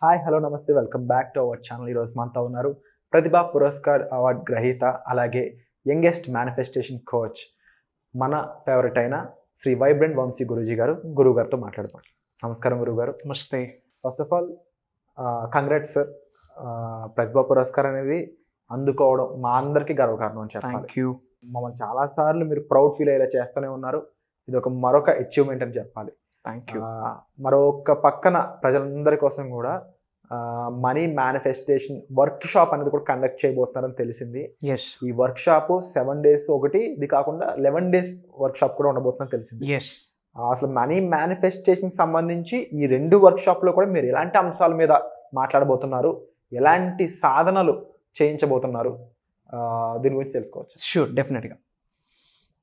Hi hello నమస్తే welcome back to our channel. ఈరోజు మనతో ఉన్నారు ప్రతిభా పురస్కార్ అవార్డ్ గ్రహీత అలాగే యంగెస్ట్ మేనిఫెస్టేషన్ కోచ్ మన ఫేవరెట్ అయిన శ్రీ వైబ్రెంట్ వంశీ గురూజీ గారు. గురువుగారితో మాట్లాడతాం. నమస్కారం గురువుగారు. నమస్తే. First of all congrats sir. ప్రతిభా పురస్కార్ అనేది అందుకోవడం మా అందరికీ గర్వకారణం అని చెప్పాలి. Thank you. మమ్మల్ని చాలాసార్లు మీరు ప్రౌడ్ ఫీల్ అయ్యేలా చేస్తూనే ఉన్నారు. ఇది ఒక మరొక అచీవ్మెంట్ అని చెప్పాలి. Thank you. మరొక పక్కన ప్రజలందరి కోసం కూడా మనీ మేనిఫెస్టేషన్ వర్క్ షాప్ అనేది కూడా కండక్ట్ చేయబోతున్నారని తెలిసింది. ఎస్ ఈ వర్క్ షాప్ 7 days ఒకటి, ఇది కాకుండా 11 days వర్క్ షాప్ కూడా ఉండబోతుందని తెలిసింది. ఎస్ అసలు మనీ మేనిఫెస్టేషన్ సంబంధించి ఈ 2 వర్క్ షాప్లో కూడా మీరు ఎలాంటి అంశాల మీద మాట్లాడబోతున్నారు, ఎలాంటి సాధనలు చేయించబోతున్నారు, దీని గురించి తెలుసుకోవచ్చు. షూర్, డెఫినెట్గా.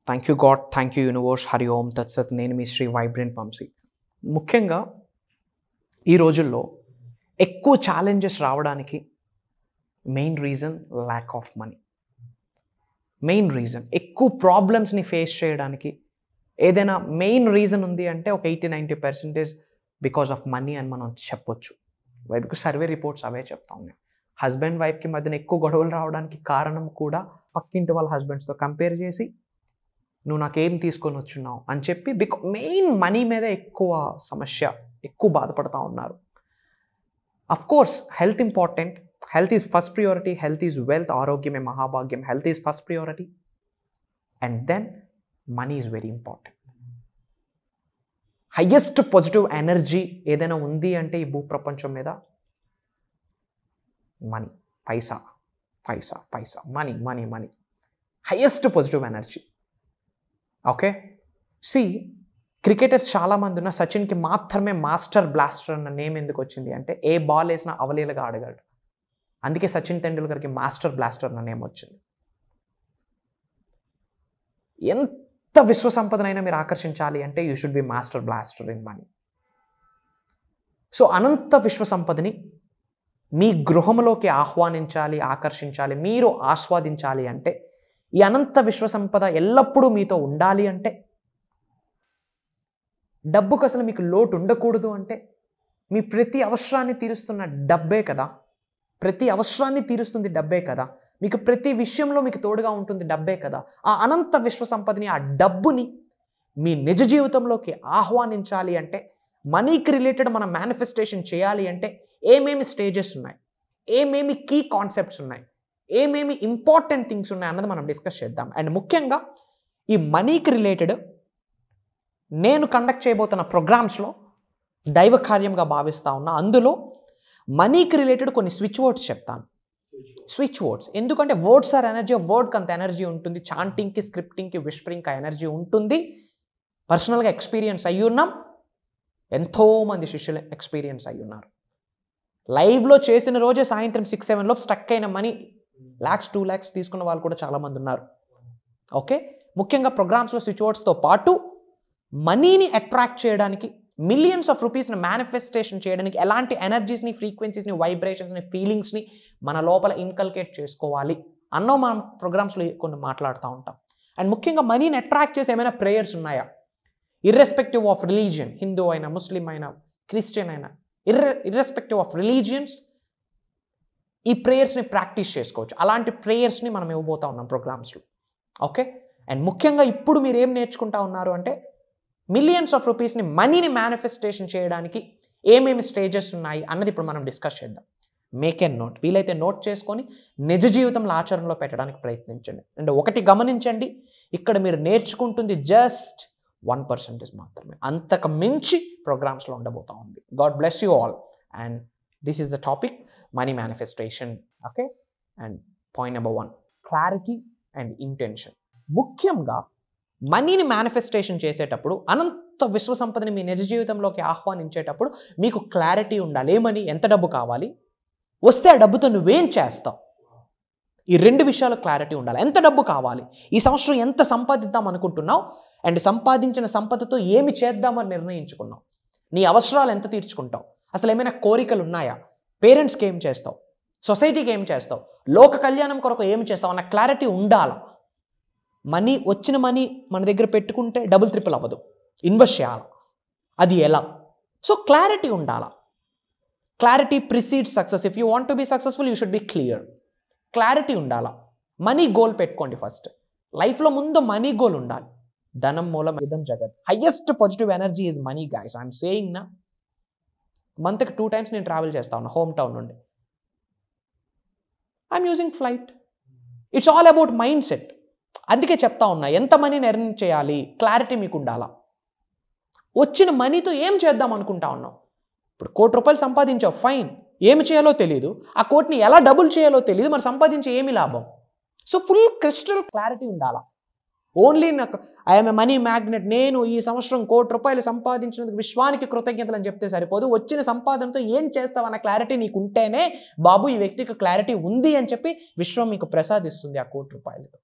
Thank you god, thank you universe, Hari ఓం తత్సత్. నేను మీ శ్రీ వైబ్రెంట్ వంశీ. ముఖ్యంగా ఈ రోజుల్లో ఎక్కువ ఛాలెంజెస్ రావడానికి main reason lack of money. Main reason ఎక్కువ ప్రాబ్లమ్స్ని ఫేస్ చేయడానికి ఏదైనా మెయిన్ రీజన్ ఉంది అంటే ఒక 80-90% బికాస్ ఆఫ్ మనీ అని మనం చెప్పొచ్చు. వైపుకు సర్వే రిపోర్ట్స్ అవే చెప్తా ఉన్నాయి. హస్బెండ్ వైఫ్కి మధ్యన ఎక్కువ గొడవలు రావడానికి కారణం కూడా పక్కింటి వాళ్ళ హస్బెండ్స్తో కంపేర్ చేసి నువ్వు నాకేం తీసుకొని వచ్చున్నావు అని చెప్పి మెయిన్ మనీ మీద ఎక్కువ సమస్య, ఎక్కువ బాధపడతా ఉన్నారు. Of course health important, health is first priority, health is wealth, ఆరోగ్యమే మహాభాగ్యం, health is first priority and then money is very important. Highest positive energy ఏదైనా ఉంది అంటే ఈ భూప్రపంచం మీద మనీ, పైసా పైసా పైసా, money money money, highest positive energy. Okay, see cricketers చాలామంది ఉన్న సచిన్కి మాత్రమే మాస్టర్ బ్లాస్టర్ అన్న నేమ్ ఎందుకు వచ్చింది అంటే ఏ బాల్ వేసినా అవలీలగా ఆడగలడు. అందుకే సచిన్ తెండూల్కర్కి మాస్టర్ బ్లాస్టర్ అన్న నేమ్ వచ్చింది. ఎంత విశ్వ సంపదనైనా మీరు ఆకర్షించాలి అంటే you should be master blaster in money. So అనంత విశ్వ సంపదని మీ గృహంలోకి ఆహ్వానించాలి, ఆకర్షించాలి, మీరు ఆస్వాదించాలి అంటే, ఈ అనంత విశ్వ సంపద ఎల్లప్పుడూ మీతో ఉండాలి అంటే, డబ్బుకు అసలు మీకు లోటు ఉండకూడదు అంటే, మీ ప్రతి అవసరాన్ని తీరుస్తున్న డబ్బే కదా, ప్రతి అవసరాన్ని తీరుస్తుంది డబ్బే కదా, మీకు ప్రతి విషయంలో మీకు తోడుగా ఉంటుంది డబ్బే కదా. ఆ అనంత విశ్వ సంపదని, ఆ డబ్బుని మీ నిజ జీవితంలోకి ఆహ్వానించాలి అంటే, మనీకి రిలేటెడ్ మనం మేనిఫెస్టేషన్ చేయాలి అంటే ఏమేమి స్టేజెస్ ఉన్నాయి, ఏమేమి కీ కాన్సెప్ట్స్ ఉన్నాయి, ఏమేమి ఇంపార్టెంట్ థింగ్స్ ఉన్నాయి అన్నది మనం డిస్కస్ చేద్దాం. అండ్ ముఖ్యంగా ఈ మనీకి రిలేటెడ్ నేను కండక్ట్ చేయబోతున్న ప్రోగ్రామ్స్లో దైవ కార్యంగా భావిస్తూ ఉన్నా. అందులో మనీకి రిలేటెడ్ కొన్ని స్విచ్ వర్డ్స్ చెప్తాను. స్విచ్ వర్డ్స్ ఎందుకంటే వర్డ్స్ ఆర్ ఎనర్జీ, వర్డ్కి అంత ఎనర్జీ ఉంటుంది, చాంటింగ్కి, స్క్రిప్టింగ్కి, విస్పరింగ్కి ఎనర్జీ ఉంటుంది. పర్సనల్గా ఎక్స్పీరియన్స్ అయ్యి ఉన్నాం, ఎంతోమంది శిష్యులు ఎక్స్పీరియన్స్ అయ్యి ఉన్నారు. లైవ్లో చేసిన రోజే సాయంత్రం 6-7 లోపు స్టక్ అయిన మనీ lakhs 2 lakhs తీసుకున్న వాళ్ళు కూడా చాలామంది ఉన్నారు. ఓకే, ముఖ్యంగా ప్రోగ్రామ్స్లో స్విచ్ వర్డ్స్తో పాటు మనీని అట్రాక్ట్ చేయడానికి, మిలియన్స్ ఆఫ్ రూపీస్ని మేనిఫెస్టేషన్ చేయడానికి ఎలాంటి ఎనర్జీస్ని, ఫ్రీక్వెన్సీస్ని, వైబ్రేషన్స్ని, ఫీలింగ్స్ని మన లోపల ఇన్కల్కేట్ చేసుకోవాలి అన్నో మనం ప్రోగ్రామ్స్లో కొన్ని మాట్లాడుతూ ఉంటాం. అండ్ ముఖ్యంగా మనీని అట్రాక్ట్ చేసి ఏమైనా ప్రేయర్స్ ఉన్నాయా, ఇర్రెస్పెక్టివ్ ఆఫ్ రిలీజియన్, హిందూ అయినా, ముస్లిం అయినా, క్రిస్టియన్ అయినా, ఇర్రెస్పెక్టివ్ ఆఫ్ రిలీజియన్స్ ఈ ప్రేయర్స్ని ప్రాక్టీస్ చేసుకోవచ్చు. అలాంటి ప్రేయర్స్ని మనం ఇవ్వబోతా ఉన్నాం ప్రోగ్రామ్స్లో. ఓకే, అండ్ ముఖ్యంగా ఇప్పుడు మీరు ఏం నేర్చుకుంటా ఉన్నారు అంటే మిలియన్స్ ఆఫ్ రూపీస్ని, మనీని మేనిఫెస్టేషన్ చేయడానికి ఏమేమి స్టేజెస్ ఉన్నాయి అన్నది ఇప్పుడు మనం డిస్కస్ చేద్దాం. మేక్ ఎ నోట్, వీలైతే నోట్ చేసుకొని నిజ జీవితంలో ఆచరణలో పెట్టడానికి ప్రయత్నించండి. అండ్ ఒకటి గమనించండి, ఇక్కడ మీరు నేర్చుకుంటుంది జస్ట్ 1% మాత్రమే, అంతకు మించి ప్రోగ్రామ్స్లో ఉండబోతా ఉంది. God bless you all. And this is the topic, money manifestation. Okay, and point number 1, clarity and intention. ముఖ్యంగా మనీని మేనిఫెస్టేషన్ చేసేటప్పుడు, అనంత విశ్వ సంపదని మీ నిజ జీవితంలోకి ఆహ్వానించేటప్పుడు మీకు క్లారిటీ ఉండాలి. ఏమని, ఎంత డబ్బు కావాలి, వస్తే ఆ డబ్బుతో నువ్వేం చేస్తావు, ఈ 2 విషయాలు క్లారిటీ ఉండాలి. ఎంత డబ్బు కావాలి, ఈ సంవత్సరం ఎంత సంపాదిద్దాం అనుకుంటున్నావు, అండ్ సంపాదించిన సంపదతో ఏమి చేద్దామని నిర్ణయించుకున్నావు, నీ అవసరాలు ఎంత తీర్చుకుంటావు, అసలు ఏమైనా కోరికలు ఉన్నాయా, పేరెంట్స్కి ఏం చేస్తావు, సొసైటీకి ఏం చేస్తావు, లోక కళ్యాణం కొరకు ఏం చేస్తావు అన్న క్లారిటీ ఉండాలి. మనీ, వచ్చిన మనీ మన దగ్గర పెట్టుకుంటే డబుల్ ట్రిపుల్ అవ్వదు, ఇన్వెస్ట్ చేయాలి. అది ఎలా? సో క్లారిటీ ఉండాలి. Clarity precedes success. If you want to be successful you should be clear. Clarity ఉండాలా. మనీ గోల్ పెట్టుకోండి ఫస్ట్. లైఫ్లో ముందు మనీ గోల్ ఉండాలి. ధనం మూలం ఇదం జగత్. Highest positive energy is money guys. I'm saying నా, మంత్కి 2 times నేను ట్రావెల్ చేస్తా ఉన్నా హోమ్ టౌన్ నుండి. I'm using flight. It's all about mind set. అందుకే చెప్తా ఉన్నా, ఎంత మనీని ఎర్న్ చేయాలి క్లారిటీ మీకు ఉండాలా. వచ్చిన మనీతో ఏం చేద్దాం అనుకుంటా ఉన్నాం. ఇప్పుడు ₹1,00,00,000 సంపాదించావు, ఫైన్. ఏమి చేయాలో తెలియదు, ఆ కోటిని ఎలా డబుల్ చేయాలో తెలియదు, మరి సంపాదించి ఏమి లాభం? సో ఫుల్ క్రిస్టల్ క్లారిటీ ఉండాలా. ఓన్లీ నాకు ఐఎమ్ ఏ మనీ మ్యాగ్నెట్, నేను ఈ సంవత్సరం ₹1,00,00,000 సంపాదించినందుకు విశ్వానికి కృతజ్ఞతలు అని చెప్తే సరిపోదు. వచ్చిన సంపాదనతో ఏం చేస్తావన్న క్లారిటీ నీకు ఉంటేనే, బాబు ఈ వ్యక్తికి క్లారిటీ ఉంది అని చెప్పి విశ్వం మీకు ప్రసాదిస్తుంది ఆ ₹1,00,00,000తో.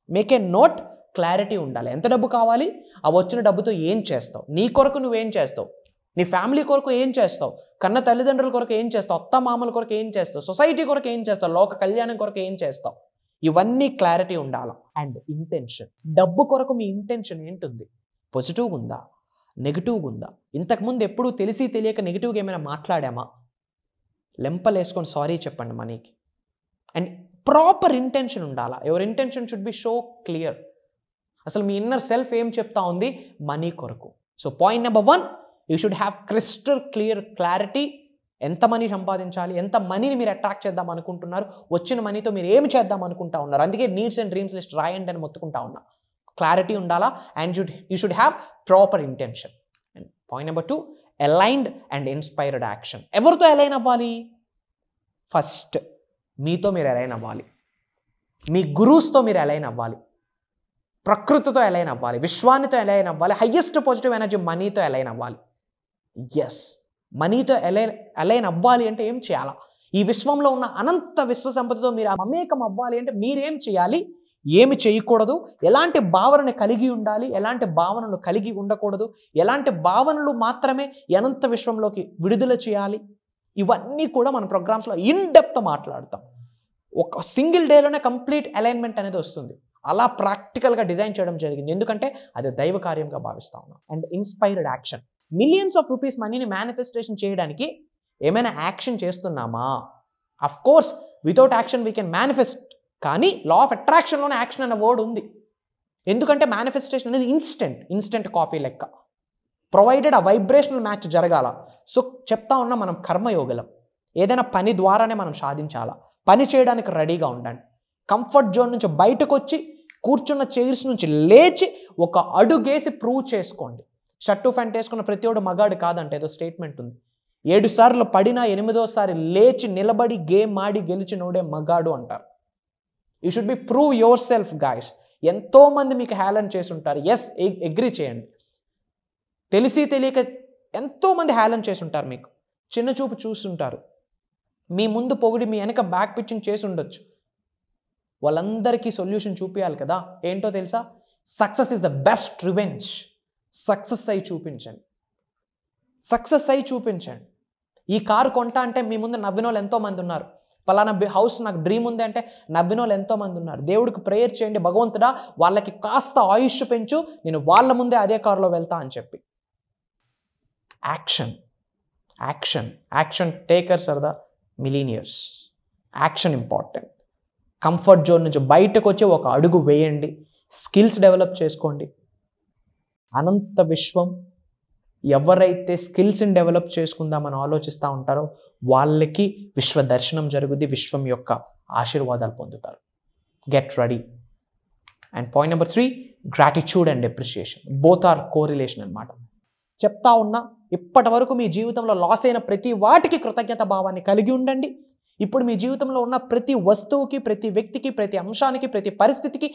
మేక్ ఏ నోట్, క్లారిటీ ఉండాలి. ఎంత డబ్బు కావాలి, ఆ వచ్చిన డబ్బుతో ఏం చేస్తావు, నీ కొరకు నువ్వేం చేస్తావు, నీ ఫ్యామిలీ కొరకు ఏం చేస్తావు, కన్న తల్లిదండ్రుల కొరకు ఏం చేస్తావు, అత్త మామల కొరకు ఏం చేస్తావు, సొసైటీ కొరకు ఏం చేస్తావు, లోక కళ్యాణం కొరకు ఏం చేస్తావు, ఇవన్నీ క్లారిటీ ఉండాలి. అండ్ ఇంటెన్షన్, డబ్బు కొరకు మీ ఇంటెన్షన్ ఏంటుంది? పాజిటివ్గా ఉందా, నెగిటివ్గా ఉందా? ఇంతకుముందు ఎప్పుడూ తెలిసి తెలియక నెగిటివ్గా ఏమైనా మాట్లాడామా? లెంపలేసుకొని సారీ చెప్పండి మనీకి. అండ్ ప్రాపర్ ఇంటెన్షన్ ఉండాలా. Your intention should be so clear. అసలు మీ ఇన్నర్ సెల్ఫ్ ఏం చెప్తా ఉంది? మనీ కొరకు. So point number 1, you should have crystal clarity. ఎంత మనీ సంపాదించాలి, ఎంత మనీని మీరు అట్రాక్ట్ చేద్దాం అనుకుంటున్నారు, వచ్చిన మనీతో మీరు ఏమి చేద్దాం అనుకుంటా ఉన్నారు. అందుకే నీడ్స్ అండ్ డ్రీమ్స్ లిస్ట్ రాయండి అని మొత్తుకుంటా ఉన్నా. క్లారిటీ ఉండాలా. And you should have proper intention. And point number 2, aligned and inspired action. ఎవరితో అలైన్ అవ్వాలి? ఫస్ట్ మీతో మీరు అలైన్ అవ్వాలి, మీ గురూస్తో మీరు అలైన్ అవ్వాలి, ప్రకృతితో అలైన్ అవ్వాలి, విశ్వానితో అలైన్ అవ్వాలి, హయ్యెస్ట్ పాజిటివ్ ఎనర్జీ మనీతో అలైన్ అవ్వాలి. ఎస్, మనీతో అలైన్ అవ్వాలి అంటే ఏం చేయాలా? ఈ విశ్వంలో ఉన్న అనంత విశ్వ సంపదతో మీరు మమేకం అవ్వాలి అంటే మీరేం చేయాలి, ఏమి చేయకూడదు, ఎలాంటి భావనను కలిగి ఉండాలి, ఎలాంటి భావనలు కలిగి ఉండకూడదు, ఎలాంటి భావనలు మాత్రమే అనంత విశ్వంలోకి విడుదల చేయాలి, ఇవన్నీ కూడా మన ప్రోగ్రామ్స్లో ఇన్ డెప్త్ మాట్లాడతాం. ఒక సింగిల్ డేలోనే కంప్లీట్ అలైన్మెంట్ అనేది వస్తుంది. అలా ప్రాక్టికల్గా డిజైన్ చేయడం జరిగింది, ఎందుకంటే అది దైవ కార్యంగా భావిస్తా ఉన్నాం. And inspired action. Millions of rupees మనీని మేనిఫెస్టేషన్ చేయడానికి ఏమైనా యాక్షన్ చేస్తున్నామా? Of course without action we can manifest. కానీ లా ఆఫ్ అట్రాక్షన్లోనే యాక్షన్ అనే వర్డ్ ఉంది. ఎందుకంటే మేనిఫెస్టేషన్ అనేది ఇన్స్టెంట్ కాఫీ లెక్క. ప్రొవైడెడ్ ఆ వైబ్రేషనల్ మ్యాచ్ జరగాల. సో చెప్తా ఉన్నా, మనం కర్మయోగులం. ఏదైనా పని ద్వారానే మనం సాధించాలా. పని చేయడానికి రెడీగా ఉండండి. కంఫర్ట్ జోన్ నుంచి బయటకు వచ్చి, కూర్చున్న చైర్స్ నుంచి లేచి ఒక అడుగేసి ప్రూవ్ చేసుకోండి. షర్టు ఫ్యాంట్ వేసుకున్న ప్రతి ఒడు మగాడు కాదంటే ఏదో స్టేట్మెంట్ ఉంది. 7 సార్లు పడినా 8వ సారి లేచి నిలబడి గేమ్ ఆడి గెలిచినోడే మగాడు అంటారు. You should B prove your self guys. ఎంతోమంది మీకు హేళన చేసి ఉంటారు. ఎస్, అగ్రీ చేయండి. తెలిసి తెలియక ఎంతోమంది హేళన చేసి ఉంటారు, మీకు చిన్న చూపు చూస్తుంటారు, మీ ముందు పొగిడి మీ వెనక బ్యాక్ పిచ్చింగ్ చేసి ఉండొచ్చు. వాళ్ళందరికీ సొల్యూషన్ చూపించాలి కదా. ఏంటో తెలుసా? Success is the best revenge. Success అయి చూపించండి. ఈ కారు కొంటా అంటే మీ ముందు నవ్విన వాళ్ళు ఎంతోమంది ఉన్నారు. పలానా హౌస్ నాకు డ్రీమ్ ఉంది అంటే నవ్విన వాళ్ళు ఎంతోమంది ఉన్నారు. దేవుడికి ప్రేయర్ చేయండి, భగవంతుడా వాళ్ళకి కాస్త ఆయుష్ పెంచు, నేను వాళ్ళ ముందే అదే కారులో వెళ్తా అని చెప్పి. Action takers are the millionaires. Action important. Comfort zone నుంచి బయటకు వచ్చి ఒక అడుగు వేయండి. స్కిల్స్ డెవలప్ చేసుకోండి. అనంత విశ్వం ఎవరైతే స్కిల్స్ని డెవలప్ చేసుకుందామని ఆలోచిస్తూ ఉంటారో వాళ్ళకి విశ్వ దర్శనం జరుగుద్ది, విశ్వం యొక్క ఆశీర్వాదాలు పొందుతారు. Get ready. And point number 3, gratitude and appreciation. Both are correlation అనమాట. చెప్తా ఉన్నా, ఇప్పటి వరకు మీ జీవితంలో లాస్ అయిన ప్రతి వాటికి కృతజ్ఞత భావాన్ని కలిగి ఉండండి. ఇప్పుడు మీ జీవితంలో ఉన్న ప్రతి వస్తువుకి, ప్రతి వ్యక్తికి, ప్రతి అంశానికి, ప్రతి పరిస్థితికి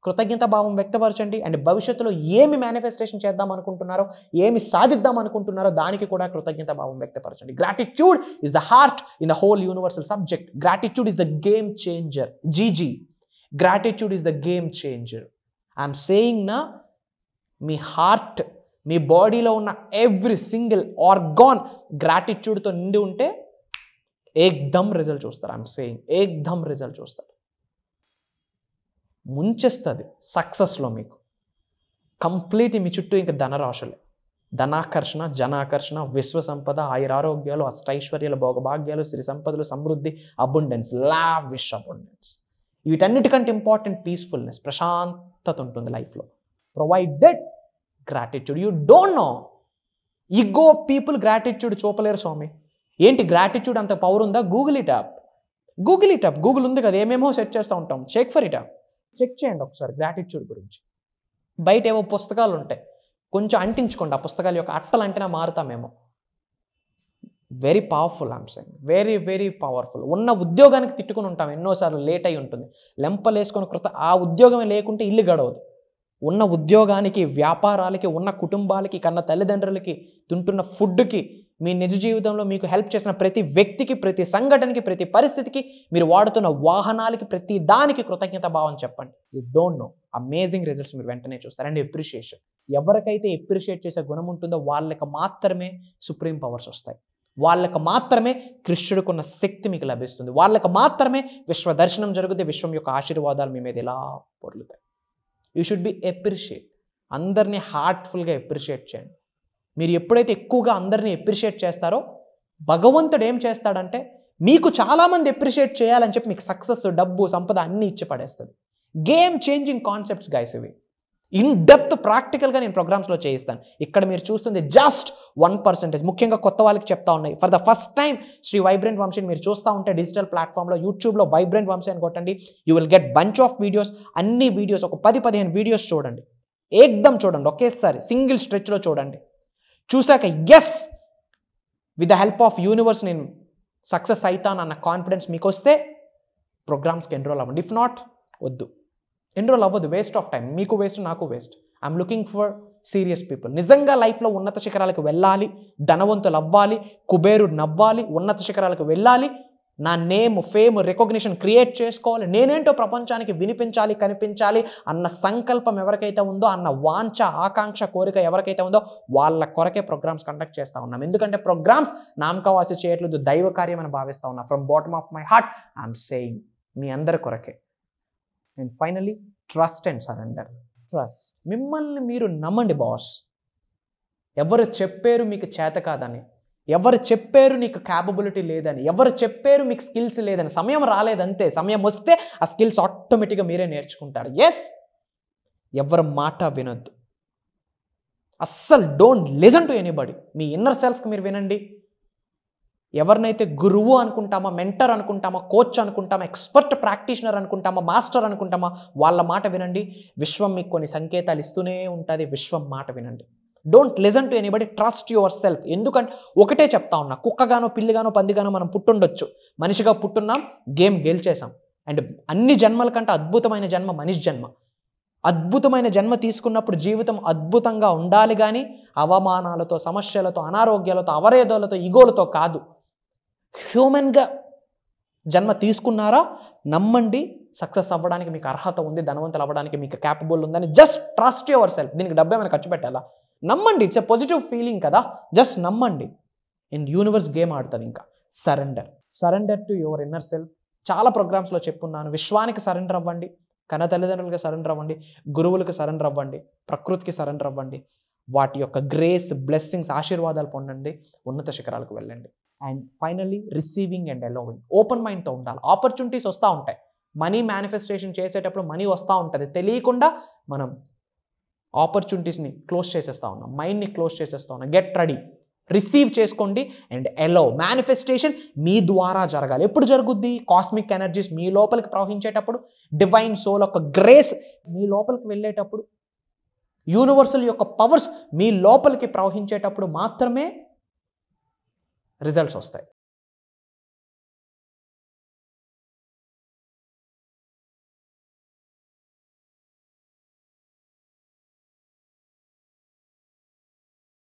కృతజ్ఞత భావం వ్యక్తపరచండి. అండ్ భవిష్యత్తులో ఏమి మేనిఫెస్టేషన్ చేద్దాం అనుకుంటున్నారో, ఏమి సాధిద్దాం అనుకుంటున్నారో దానికి కూడా కృతజ్ఞత భావం వ్యక్తపరచండి. Gratitude is the heart in the whole universal subject. Gratitude is the game changer. జీజీ, gratitude is the game changer. I'm saying నా, మీ హార్ట్, మీ బాడీలో ఉన్న ఎవ్రీ సింగిల్ ఆర్గాన్ గ్రాటిట్యూడ్తో నిండి ఉంటే ఏకదమ్ రిజల్ట్ చూస్తారు. ఐఎమ్ సేయింగ్ ఏకదమ్ రిజల్ట్ చూస్తారు. ముంచేస్తుంది సక్సెస్లో. మీకు కంప్లీట్ మీ చుట్టూ ఇంకా ధనరాశులే. ధనాకర్షణ, జనాకర్షణ, విశ్వ సంపద, ఆయురారోగ్యాలు, అష్టైశ్వర్యాలు, భోగభాగ్యాలు, సిరి సంపదలు, సమృద్ధి, అబుండెన్స్, లావిష్ అబుండెన్స్. వీటన్నిటికంటే ఇంపార్టెంట్ పీస్ఫుల్నెస్, ప్రశాంతత ఉంటుంది లైఫ్లో. Provided gratitude. You don't know, ego people gratitude చూపలేరు స్వామి. ఏంటి గ్రాటిట్యూడ్ అంత పవర్ ఉందా? Google it up. గూగుల్ ఉంది కదా, ఏమేమో సెర్చ్ చేస్తూ ఉంటాం. Check for it up. Check చేయండి ఒకసారి గ్రాటిట్యూడ్ గురించి. బయట ఏవో పుస్తకాలు ఉంటాయి, కొంచెం అంటించుకోండి ఆ పుస్తకాల యొక్క అట్టలు అంటేనే మారుతామేమో. Very powerful, I'm saying very very powerful. ఉన్న ఉద్యోగానికి తిట్టుకుని ఉంటాం ఎన్నోసార్లు, లేట్ అయి ఉంటుంది, లెంపలేసుకొని ఆ ఉద్యోగమే లేకుంటే ఇల్లు గడవదు. ఉన్న ఉద్యోగానికి, వ్యాపారాలకి, ఉన్న కుటుంబాలకి, కన్న తల్లిదండ్రులకి, తింటున్న ఫుడ్కి, మీ నిజ జీవితంలో మీకు హెల్ప్ చేసిన ప్రతి వ్యక్తికి, ప్రతి సంఘటనకి, ప్రతి పరిస్థితికి, మీరు వాడుతున్న వాహనాలకి, ప్రతి దానికి కృతజ్ఞత భావం చెప్పండి. You don't no, amazing results మీరు వెంటనే చూస్తారు. And appreciation. ఎవరికైతే ఎప్రిషియేట్ చేసే గుణం ఉంటుందో వాళ్ళకి మాత్రమే సుప్రీం పవర్స్ వస్తాయి. వాళ్ళకి మాత్రమే కృష్ణుడికున్న శక్తి మీకు లభిస్తుంది. వాళ్ళకి మాత్రమే విశ్వ దర్శనం జరుగుతుంది. విశ్వం యొక్క ఆశీర్వాదాలు మీ మీద ఇలా పొర్లుతాయి. You should be appreciate. అందరినీ హార్ట్ఫుల్గా ఎప్రిషియేట్ చేయండి. మీరు ఎప్పుడైతే ఎక్కువగా అందరినీ ఎప్రిషియేట్ చేస్తారో భగవంతుడు ఏం చేస్తాడంటే మీకు చాలామంది ఎప్రిషియేట్ చేయాలని చెప్పి మీకు సక్సెస్, డబ్బు, సంపద అన్నీ ఇచ్చి పడేస్తుంది. గేమ్ చేంజింగ్ కాన్సెప్ట్స్ గైస్ ఇవి. ఇన్ డెప్త్ ప్రాక్టికల్గా నేను ప్రోగ్రామ్స్లో చేయిస్తాను. ఇక్కడ మీరు చూస్తుంది జస్ట్ 1%. ముఖ్యంగా కొత్త వాళ్ళకి చెప్తా ఉన్నాయి. For the first time Shri vibrant వంశీని మీరు చూస్తూ ఉంటే డిజిటల్ ప్లాట్ఫామ్లో యూట్యూబ్లో వైబ్రెంట్ వంశీ అని కొట్టండి. You will get bunch of videos. అన్ని వీడియోస్ ఒక 10-15 వీడియోస్ చూడండి. ఏకదం చూడండి, ఒకేసారి సింగిల్ స్ట్రెచ్లో చూడండి. చూశాక yes, with the help of universe నేను సక్సెస్ అవుతానన్న కాన్ఫిడెన్స్ మీకు వస్తే ప్రోగ్రామ్స్కి ఎన్రోల్ అవ్వండి. ఇఫ్ నాట్, వద్దు, ఎన్రోల్ అవ్వద్దు. Waste of time. మీకు వేస్ట్, నాకు waste. I'm looking for serious people. నిజంగా లైఫ్లో ఉన్నత శిఖరాలకు వెళ్ళాలి, ధనవంతులు అవ్వాలి, కుబేరుడు నవ్వాలి, ఉన్నత శిఖరాలకు వెళ్ళాలి, నా నేమ్, ఫేమ్, రికగ్నిషన్ క్రియేట్ చేసుకోవాలి, నేనేంటో ప్రపంచానికి వినిపించాలి, కనిపించాలి అన్న సంకల్పం ఎవరికైతే ఉందో, అన్న వాంఛ, ఆకాంక్ష, కోరిక ఎవరికైతే ఉందో వాళ్ళ కొరకే ప్రోగ్రామ్స్ కండక్ట్ చేస్తూ ఉన్నాం. ఎందుకంటే ప్రోగ్రామ్స్ నామకవాసి చేయట్లేదు, దైవ కార్యం అని భావిస్తూ ఉన్నా. From bottom of my heart I'm saying, మీ అందరి కొరకే. And finally, trust and surrender. Trust. మిమ్మల్ని మీరు నమ్మండి బాస్. ఎవరు చెప్పారు మీకు చేత కాదని, ఎవరు చెప్పారు నీకు క్యాపబిలిటీ లేదని, ఎవరు చెప్పారు మీకు స్కిల్స్ లేదని, సమయం రాలేదంతే. సమయం వస్తే ఆ స్కిల్స్ ఆటోమేటిక్గా మీరే నేర్చుకుంటారు. ఎస్, ఎవరి మాట వినొద్దు అస్సలు. Don't listen to anybody. మీ ఇన్నర్ సెల్ఫ్కి మీరు వినండి. ఎవరినైతే గురువు అనుకుంటామా, మెంటర్ అనుకుంటామా, కోచ్ అనుకుంటామా, ఎక్స్పర్ట్ ప్రాక్టీషనర్ అనుకుంటామా, మాస్టర్ అనుకుంటామా, వాళ్ళ మాట వినండి. విశ్వం మీకు కొన్ని సంకేతాలు ఇస్తూనే ఉంటుంది. విశ్వం మాట వినండి. Don't listen to anybody. Trust your self. ఎందుకంటే ఒకటే చెప్తా ఉన్నా, కుక్కగానో, పిల్లిగానో, పందిగానో మనం పుట్టుండొచ్చు, మనిషిగా పుట్టున్నాం, గేమ్ గెలిచేసాం. అండ్ అన్ని జన్మల కంటే అద్భుతమైన జన్మ మనిషి జన్మ. అద్భుతమైన జన్మ తీసుకున్నప్పుడు జీవితం అద్భుతంగా ఉండాలి, కానీ అవమానాలతో, సమస్యలతో, అనారోగ్యాలతో, అవరేదాలతో, ఈగోలతో కాదు. హ్యూమన్గా జన్మ తీసుకున్నారా, నమ్మండి, సక్సెస్ అవ్వడానికి మీకు అర్హత ఉంది, ధనవంతులు అవ్వడానికి మీకు క్యాపబుల్ ఉందని. Just trust your self. దీనికి డబ్బు ఏమైనా ఖర్చు పెట్టాలా? నమ్మండి. ఇట్స్ ఎ పాజిటివ్ ఫీలింగ్ కదా, జస్ట్ నమ్మండి. అండ్ యూనివర్స్ గేమ్ ఆడుతుంది. ఇంకా surrender to your inner self. చాలా ప్రోగ్రామ్స్లో చెప్పున్నాను. విశ్వానికి సరెండర్ అవ్వండి, కన్న తల్లిదండ్రులకి సరెండర్ అవ్వండి, గురువులకు సరెండర్ అవ్వండి, ప్రకృతికి సరెండర్ అవ్వండి. వాటి యొక్క గ్రేస్, బ్లెస్సింగ్స్, ఆశీర్వాదాలు పొందండి, ఉన్నత శిఖరాలకు వెళ్ళండి. And finally, receiving and allowing. Open మైండ్తో ఉండాలి. ఆపర్చునిటీస్ వస్తూ ఉంటాయి. మనీ మేనిఫెస్టేషన్ చేసేటప్పుడు మనీ వస్తూ ఉంటుంది. తెలియకుండా మనం ఆపర్చునిటీస్ని క్లోజ్ చేసేస్తూ ఉన్నాం, మైండ్ని క్లోజ్ చేసేస్తూ ఉన్నాం. గెట్ రెడీ, రిసీవ్ చేసుకోండి అండ్ అలో. మేనిఫెస్టేషన్ మీ ద్వారా జరగాలి. ఎప్పుడు జరుగుద్ది? కాస్మిక్ ఎనర్జీస్ మీ లోపలికి ప్రవహించేటప్పుడు, డివైన్ సోల్ యొక్క గ్రేస్ మీ లోపలికి వెళ్ళేటప్పుడు, యూనివర్సల్ యొక్క పవర్స్ మీ లోపలికి ప్రవహించేటప్పుడు మాత్రమే రిజల్ట్స్ వస్తాయి.